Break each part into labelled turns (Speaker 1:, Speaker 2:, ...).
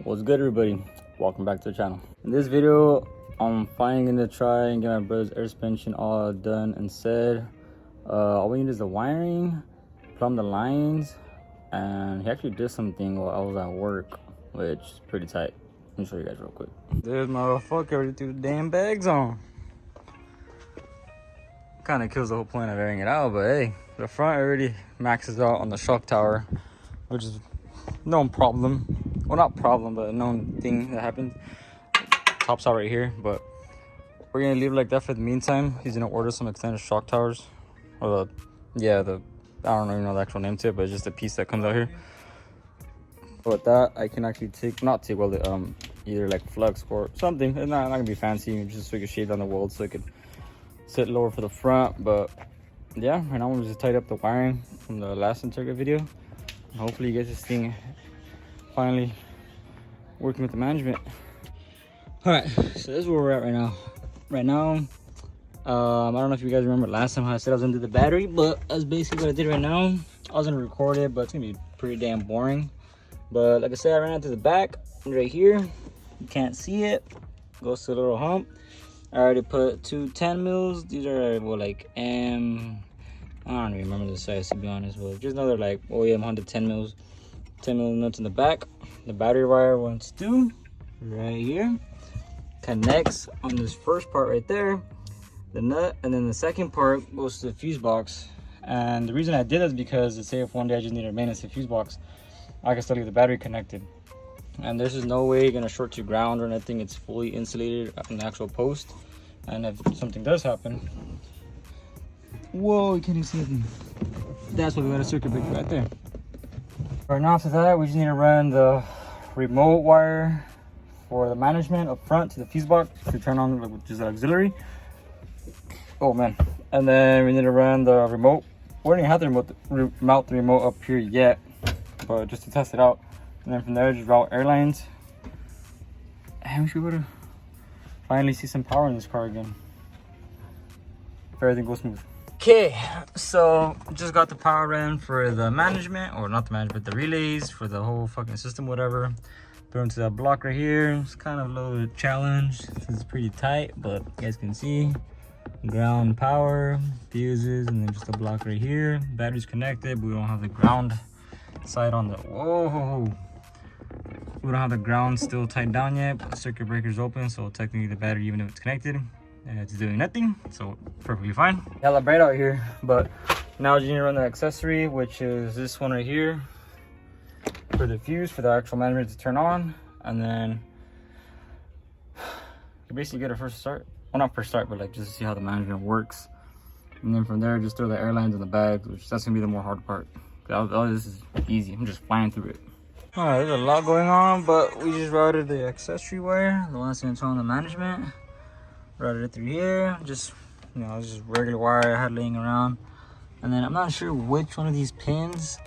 Speaker 1: What's good, everybody? Welcome back to the channel. In this video, I'm finally gonna try and get my brother's air suspension all done and said. All we need is the wiring, plumb the lines, and he actually did something while I was at work, which is pretty tight. Let me show you guys real quick. There's my motherfucker already threw the damn bags on. Kind of kills the whole point of airing it out, but hey, the front already maxes out on the shock tower, which is no problem. Well, not problem, but a known thing that happened. Tops out right here, but we're gonna leave it like that for the meantime. He's gonna order some extended shock towers, or I don't even know the actual name to it, but it's just a piece that comes out here. But with that, I can actually either like flux or something. It's not gonna be fancy, just so we can shade down the weld so it could sit lower for the front. But yeah, right now we're just tied up the wiring from the last Integra video. And hopefully you get this thing finally working with the management. All right, so this is where we're at right now. I don't know if you guys remember last time how I said I was gonna do the battery, but that's basically what I did right now. I was gonna record it, but it's gonna be pretty damn boring. But like I said, I ran out to the back right here. You can't see it. Goes to a little hump. I already put two 10 mils. These are I don't even remember the size, to be honest. But just another like OEM 110 mils. 10 mil nuts in the back. The battery wire wants to right here. Connects on this first part right there, the nut, and then the second part goes to the fuse box. And the reason I did that is because say if one day I just need to maintenance the fuse box, I can still leave the battery connected. And this is no way gonna short to ground or anything. It's fully insulated on the actual post. And if something does happen, whoa, you can't even see anything. That's why we got a circuit breaker right there. Right now, after that, we just need to run the remote wire for the management up front to the fuse box to turn on, which is the auxiliary. Oh man! And then we need to run the remote. We don't even have to mount the remote up here yet, but just to test it out. And then from there, just route airlines. And we should be able to finally see some power in this car again, if everything goes smooth. Okay, so just got the power ran for the management, or not the management, the relays for the whole fucking system, whatever. Throw into that block right here. It's kind of a little challenge. It's pretty tight, but you guys can see ground power, fuses, and then just a block right here. Battery's connected, but we don't have the ground side on the, whoa. We don't have the ground still tied down yet, but the circuit breaker's open, so technically the battery, even if it's connected, it's doing nothing, so perfectly fine. Hella bright out here, but now you need to run the accessory, which is this one right here for the fuse for the actual management to turn on. And then you basically get a first start, well, not first start, but like just to see how the management works. And then from there, just throw the airlines in the bag, which that's gonna be the more hard part. All this is easy. I'm just flying through it. All right, there's a lot going on, but we just routed the accessory wire, the one that's gonna turn on the management. Routed it through here, just just regular wire I had laying around. And then I'm not sure which one of these pins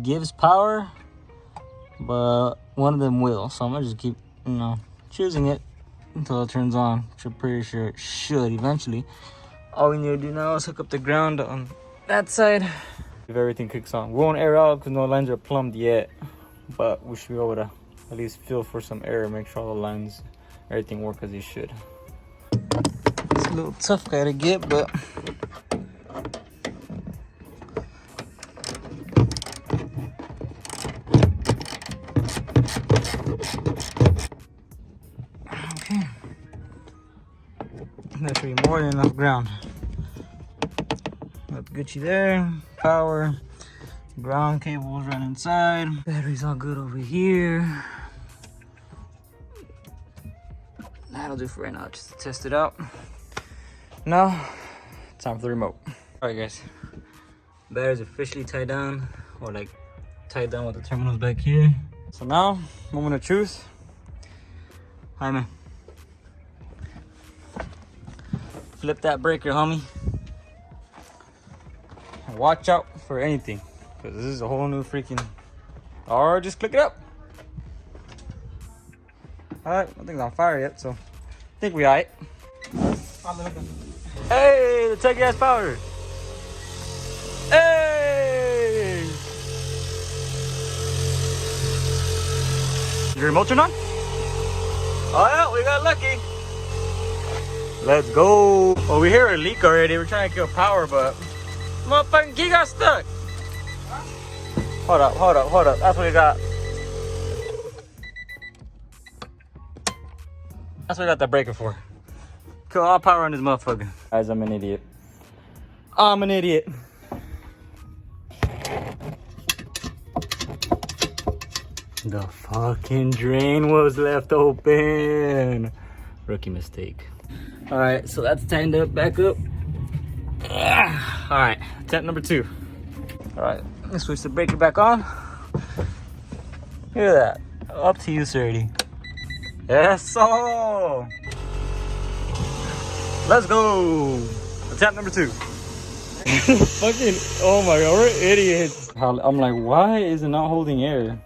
Speaker 1: gives power, but one of them will. So I'm gonna just keep choosing it until it turns on, which I'm pretty sure it should eventually. All we need to do now is hook up the ground on that side. If everything kicks on, we won't air out because no lines are plumbed yet, but we should be able to at least feel for some air, make sure all the lines, everything work as they should. It's a little tough guy to get, but okay. That should be more than enough ground. Got Gucci there, power, ground cables right inside. Battery's all good over here. That'll do for right now, just to test it out. Now, time for the remote. All right, guys. Battery's officially tied down, or like tied down with the terminals back here. So now, moment of truth. Hi, man. Flip that breaker, homie. And watch out for anything, because this is a whole new freaking. Or just click it up. All right, nothing's on fire yet, so I think we all right. Hey, the tech gas power. Hey! Your remote turned on? Oh yeah, we got lucky. Let's go. Well, we hear a leak already. We're trying to kill power, but motherfucking key got stuck. Hold up. That's what we got. That's what we got that breaker for. Kill all power on this motherfucker. Guys, I'm an idiot. The fucking drain was left open. Rookie mistake. All right, so that's tightened up, back up. All right, attempt number 2. All right, let's switch the breaker back on. Look at that. Up to you, Sirty. Yes, so. Let's go. Attempt number 2. Fucking, oh my god, we're idiots. I'm like, why is it not holding air?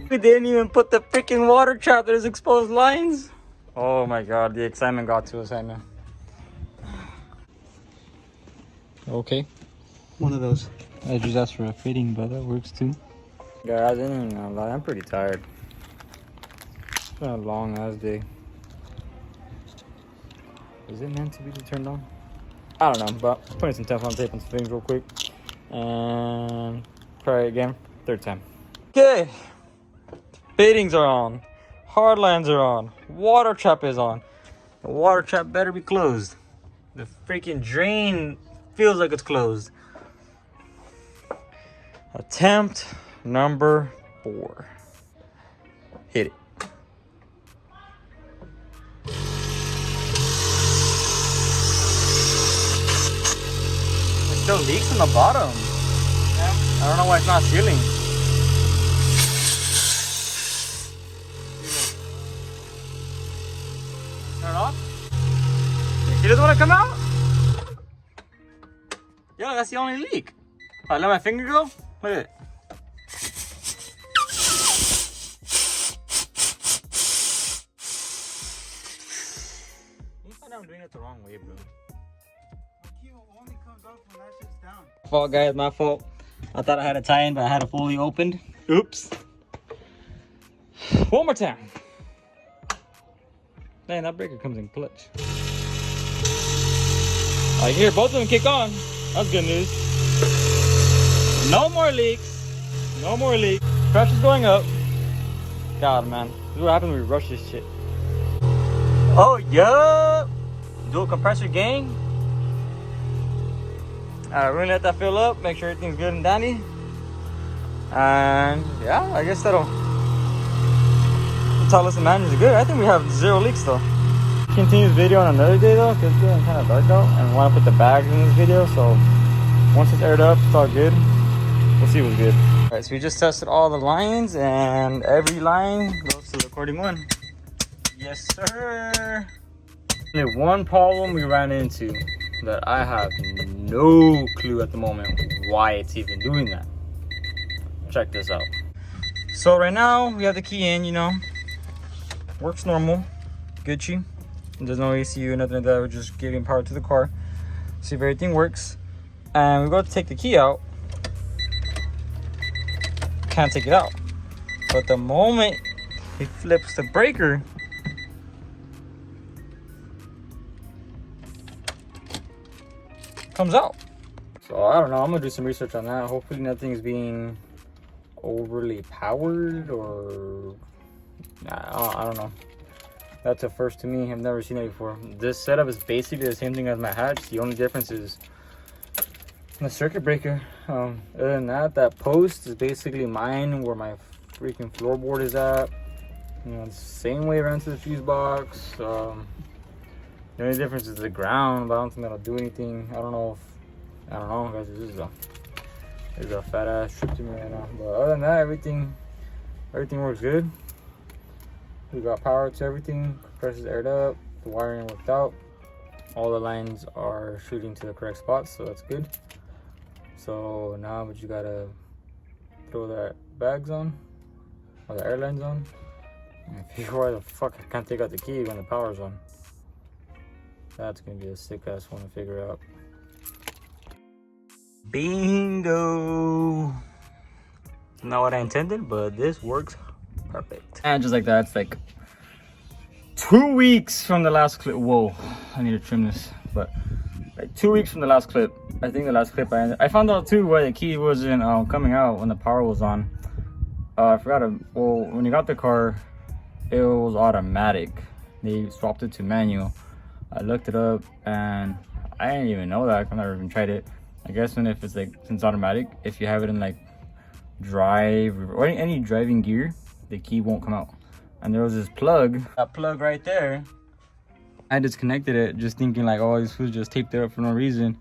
Speaker 1: We didn't even put the freaking water trap. There's exposed lines. Oh my god, the excitement got to us right now. Okay.
Speaker 2: One of those.
Speaker 1: I just asked for a fitting, but that works too. Guys, I didn't even gonna lie, I'm pretty tired. It's been a long ass day. Is it meant to be turned on? I don't know, but putting some Teflon tape on some things real quick. And try it again, 3rd time. Okay. Fittings are on. Hard lines are on. Water trap is on. The water trap better be closed. The freaking drain feels like it's closed. Attempt number 4. Hit it. There's still leaks in the bottom. I don't know why it's not sealing. Turn it off. He doesn't want to come out? Yeah, that's the only leak. I let my finger go. Look at it. You find I'm doing it the wrong way, bro.
Speaker 2: Key only comes up when that shit's down.
Speaker 1: Fault, guys, my fault. I thought I had it tie in, but I had it fully opened. Oops. One more time. Man, that breaker comes in clutch. I hear both of them kick on. That's good news. No more leaks. No more leaks. Pressure's going up. God, man. This is what happens when we rush this shit. Oh, yeah. Dual compressor gang. Alright, we're gonna let that fill up. Make sure everything's good and dandy. And yeah, I guess that'll tell us the manager's good. I think we have 0 leaks though. Continue this video on another day though, because it's getting kind of dark out, and I want to put the bags in this video. So once it's aired up, it's all good. We'll see what's good. All right, so we just tested all the lines, and every line goes to the according one. Yes, sir. Only one problem we ran into that I have no clue at the moment why it's even doing that. Check this out. So right now we have the key in, you know, works normal, Gucci. There's no ECU, nothing like that. We're just giving power to the car, see if everything works. And we go to take the key out, can't take it out. But the moment he flips the breaker, comes out. So I don't know, I'm gonna do some research on that. Hopefully nothing's being overly powered, or I don't know. That's a first to me. I've never seen it before. This setup is basically the same thing as my hatch. The only difference is the circuit breaker. Other than that, that post is basically mine where my freaking floorboard is at. You know, it's the same way around to the fuse box. The only difference is the ground, but I don't think that'll do anything. I don't know, guys. This is a fat ass trip to me right now. But other than that, everything works good. We got power to everything. Compressor's aired up. The wiring worked out. All the lines are shooting to the correct spots, so that's good. So now we just gotta throw that bags on, or the air lines on, and figure why the fuck I can't take out the key when the power's on. That's gonna be a sick ass one to figure out. Bingo! Not what I intended, but this works Perfect. And just like that, it's like 2 weeks from the last clip. Whoa, I need to trim this. But like 2 weeks from the last clip. I think the last clip I found out too why the key wasn't coming out when the power was on. I forgot to, well, when you got the car, it was automatic. They swapped it to manual. I looked it up and I didn't even know that. I've never even tried it. I guess if it's like, since automatic, if you have it in like drive or any driving gear, the key won't come out. And there was this plug, that plug right there. I disconnected it just thinking like, oh, this was just taped it up for no reason.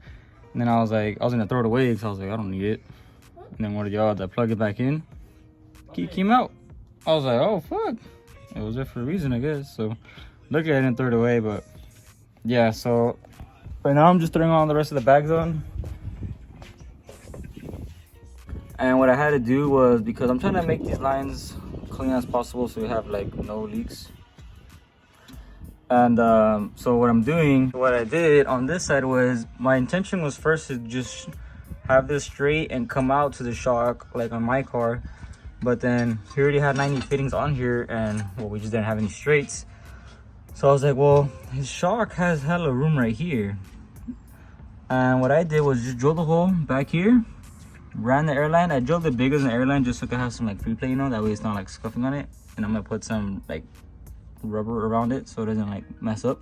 Speaker 1: And then I was like, I was gonna throw it away because I was like, I don't need it. And then one of y'all had to plug it back in. Key came out. I was like, oh fuck. It was there for a reason, I guess. So luckily I didn't throw it away, but yeah, so right now I'm just throwing all the rest of the bags on. And what I had to do was, because I'm trying to make these lines clean as possible so we have like no leaks. And so what I'm doing, what I did on this side was, my intention was first to just have this straight and come out to the shock like on my car. But then he already had 90 fittings on here and well, we just didn't have any straights. So I was like, well, his shock has hella room right here. And what I did was just drill the hole back here, ran the airline. I drilled it bigger than the airline just so I could have some like free play, you know, that way it's not like scuffing on it. And I'm gonna put some like rubber around it so it doesn't like mess up.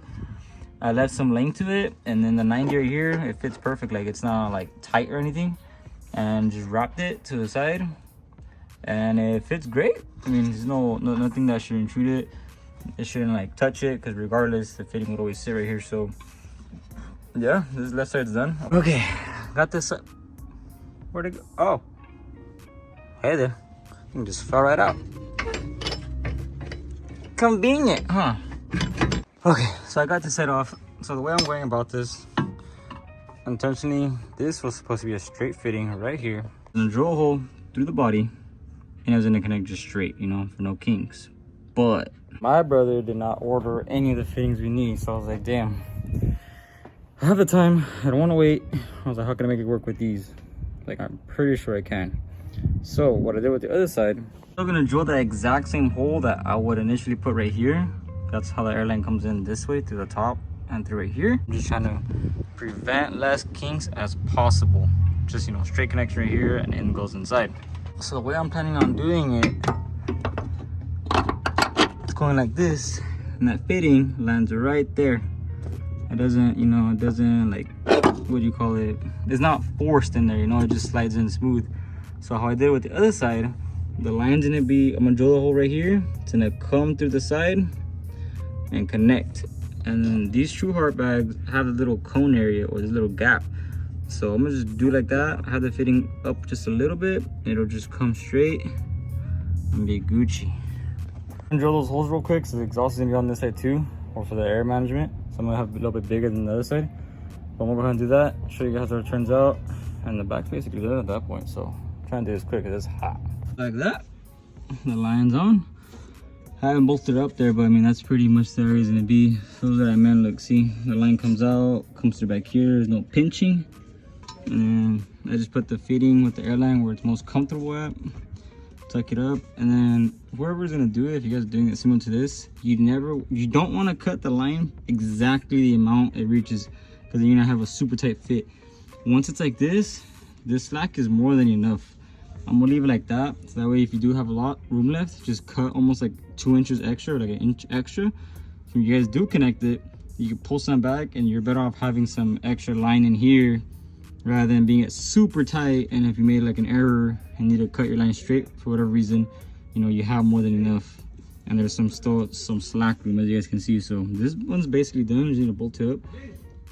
Speaker 1: I left some length to it, and then the 90 right here, it fits perfect, like it's not like tight or anything. And just wrapped it to the side. And it fits great. I mean, there's nothing that should intrude it. It shouldn't like touch it, because regardless, the fitting would always sit right here. So yeah, this left side's done. Okay, got this up. Where'd it go? Oh, hey there. You can just fell right out. Convenient, huh? Okay, so I got this set off. So the way I'm going about this, intentionally, this was supposed to be a straight fitting right here. I'm gonna drill a hole through the body, and I was gonna connect just straight, you know, for no kinks. But my brother did not order any of the fittings we need, so I was like, damn, I have the time, I don't want to wait. I was like, how can I make it work with these? Like, I'm pretty sure I can. So what I did with the other side, I'm still gonna drill the exact same hole that I would initially put right here. That's how the airline comes in this way, through the top and through right here. I'm just trying to prevent less kinks as possible. Just, you know, straight connection right here, and in goes inside. So the way I'm planning on doing it, it's going like this, and that fitting lands right there. It doesn't, you know, it doesn't like, what do you call it? It's not forced in there, you know, it just slides in smooth. So how I did it with the other side, the line's gonna be, I'm gonna drill a hole right here. It's gonna come through the side and connect. And then these true heart bags have a little cone area, or this little gap. So I'm gonna just do like that. Have the fitting up just a little bit. It'll just come straight and be Gucci. I'm gonna drill those holes real quick, so the exhaust is gonna be on this side too, or for the air management. So I'm gonna have a little bit bigger than the other side. But I'm gonna go ahead and do that, show you guys how it turns out. And the back's basically done at that point. So I'm trying to do this quick because it's hot. Like that, the line's on. I haven't bolted it up there, but I mean, that's pretty much the area it's gonna be. Those that I meant, look, see, the line comes out, comes through back here, there's no pinching. And I just put the fitting with the airline where it's most comfortable at, tuck it up. And then whoever's gonna do it, if you guys are doing it similar to this, you don't want to cut the line exactly the amount it reaches, because then you're gonna have a super tight fit. Once it's like this slack is more than enough. I'm gonna leave it like that, so that way if you do have a lot room left, just cut almost like 2 inches extra, or like 1 inch extra. So when you guys do connect it, you can pull some back, and you're better off having some extra line in here rather than being it super tight. And if you made like an error and need to cut your line straight for whatever reason, you know, you have more than enough. And there's still some slack room, as you guys can see. So this one's basically done. You just need to bolt it up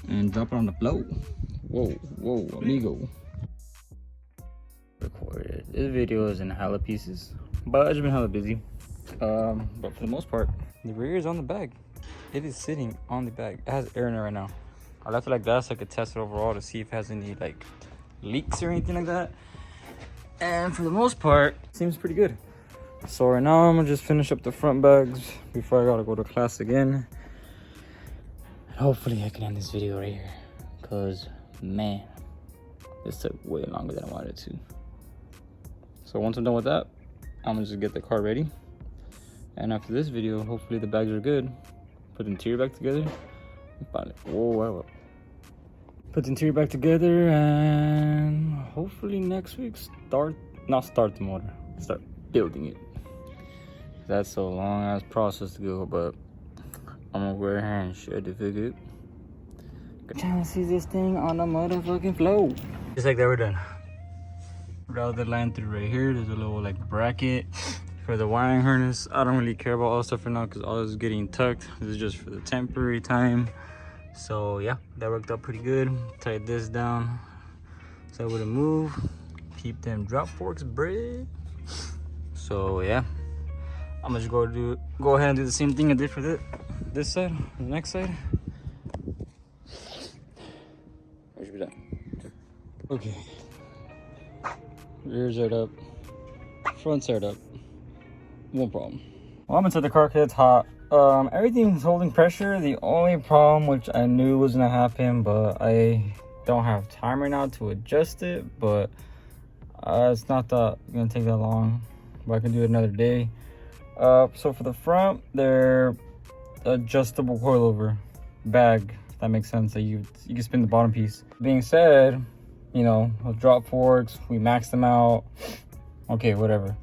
Speaker 1: and drop it on the floor. Whoa, amigo. Recorded. This video is in hella pieces, but I've just been hella busy. But for the most part, the rear is on the bag. It is sitting on the bag. It has air in it right now. I left it like that so I could test it overall to see if it has any like leaks or anything like that. And for the most part, it seems pretty good. So right now I'm gonna just finish up the front bags before I gotta go to class again. And hopefully I can end this video right here, because man, this took way longer than I wanted it to. So once I'm done with that, I'm gonna just get the car ready And after this video, hopefully the bags are good. Put the interior back together. Whoa. Put the interior back together, and hopefully next week start the motor, start building it. That's a long ass process to go, but I'm gonna go ahead and certificate. Trying to see this thing on the motherfucking floor. Just like that, we're done. Route the line through right here. There's a little like bracket for the wiring harness. I don't really care about all this stuff for now because all this is getting tucked. This is just for the temporary time. So yeah, that worked out pretty good. Tied this down so I wouldn't move. Keep them drop forks, bread. So yeah, I'm just gonna go ahead and do the same thing I did for this side, the next side. Where should be done? Okay. Rear side up, front side up. No problem. Well, I'm inside the car 'cause it's hot. Everything's holding pressure. The only problem, which I knew was gonna happen, but I don't have time right now to adjust it. But it's not gonna take that long. But I can do it another day. So for the front, they're adjustable coilover bag. If that makes sense. That you can spin the bottom piece. Being said, you know, with drop forks, we max them out. Okay, whatever.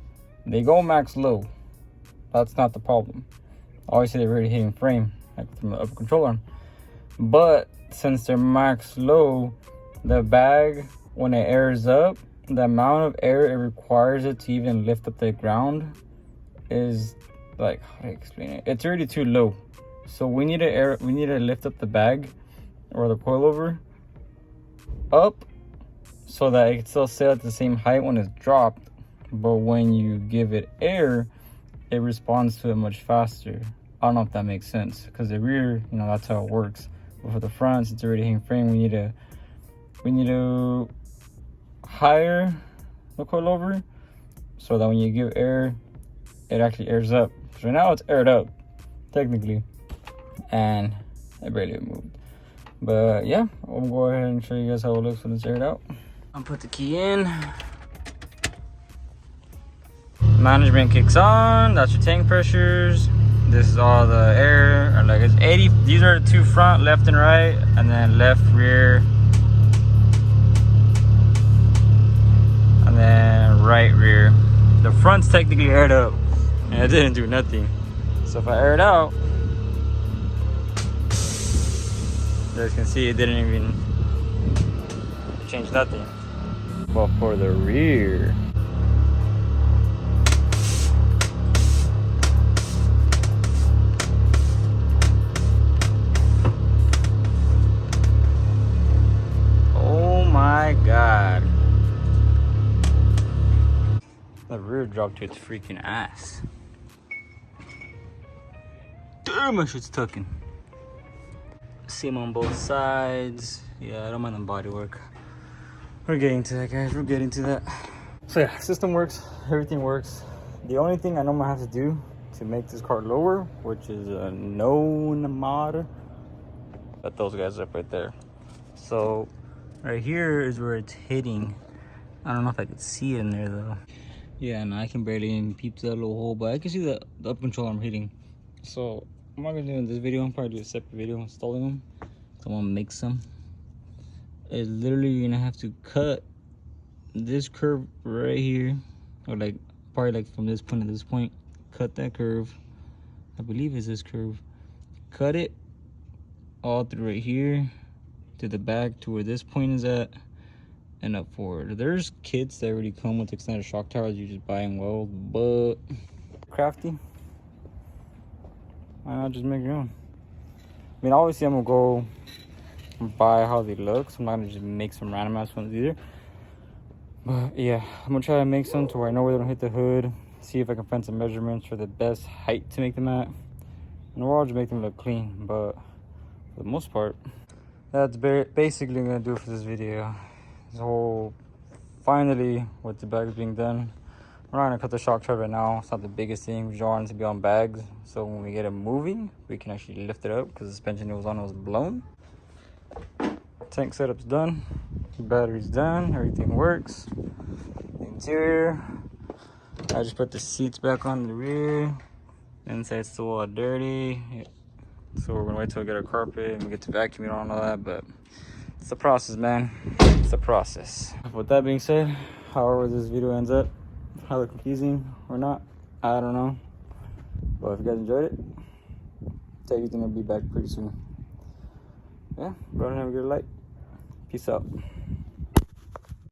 Speaker 1: They go max low. That's not the problem. Obviously, they're already hitting frame, like from the upper control arm. But since they're max low, the bag, when it airs up, the amount of air it requires it to even lift up the ground is like, how do I explain it? It's already too low. So we need to lift up the bag or the coilover up so that it can still stay at the same height when it's dropped. But when you give it air, it responds to it much faster. I don't know if that makes sense, because the rear, you know, that's how it works. But for the front, since it's already hitting frame, we need to higher the coilover so that when you give air, it actually airs up. So now it's aired up, technically, and it barely moved. But yeah, I'll go ahead and show you guys how it looks when it's aired out. I'll put the key in. Management kicks on. That's your tank pressures. This is all the air. Or like it's 80. These are the two front, left and right, and then left, rear, and then right, rear. The front's technically aired up, and it didn't do nothing. So if I air it out, you guys can see it didn't even change nothing. But for the rear, oh my god, the rear dropped to its freaking ass. Damn, my shit's tucking. Same on both sides. Yeah, I don't mind the body work. We're getting to that, guys. We're getting to that. So yeah, system works. Everything works. The only thing I know I'm gonna have to do to make this car lower, which is a known mod, got those guys up right there. So right here is where it's hitting. I don't know if I could see it in there though. Yeah, and I can barely even peep that little hole, but I can see the up control I'm hitting. So I'm not gonna do in this video. I'll probably do a separate video installing them. So I'm gonna make some. It's literally you're gonna have to cut this curve right here, or like probably like from this point to this point. Cut that curve. I believe it's this curve. Cut it all through right here to the back to where this point is at, and up forward. There's kits that already come with extended shock towers. You just buy and weld, but crafty. Why not just make your own? I mean, obviously I'm gonna go by how they look, so I'm not gonna just make some random ass ones either. But yeah, I'm gonna try to make some to where I know where they don't hit the hood, see if I can find some measurements for the best height to make them at, and we'll all just make them look clean. But for the most part, that's basically gonna do it for this video. So finally, with the bags being done, we're not gonna cut the shock tread right now. It's not the biggest thing. We just want it to be on bags, so when we get it moving, we can actually lift it up, because the suspension it was on was blown. Tank setup's done, battery's done, everything works. The interior, I just put the seats back on the rear, Inside's still a little dirty. So we're gonna wait till we get our carpet and we get to vacuum it and all that, but it's the process, man. It's the process. With that being said, however this video ends up, either confusing or not, I don't know. But if you guys enjoyed it, Teddy's gonna be back pretty soon. Yeah, go ahead and have a good light. Peace out.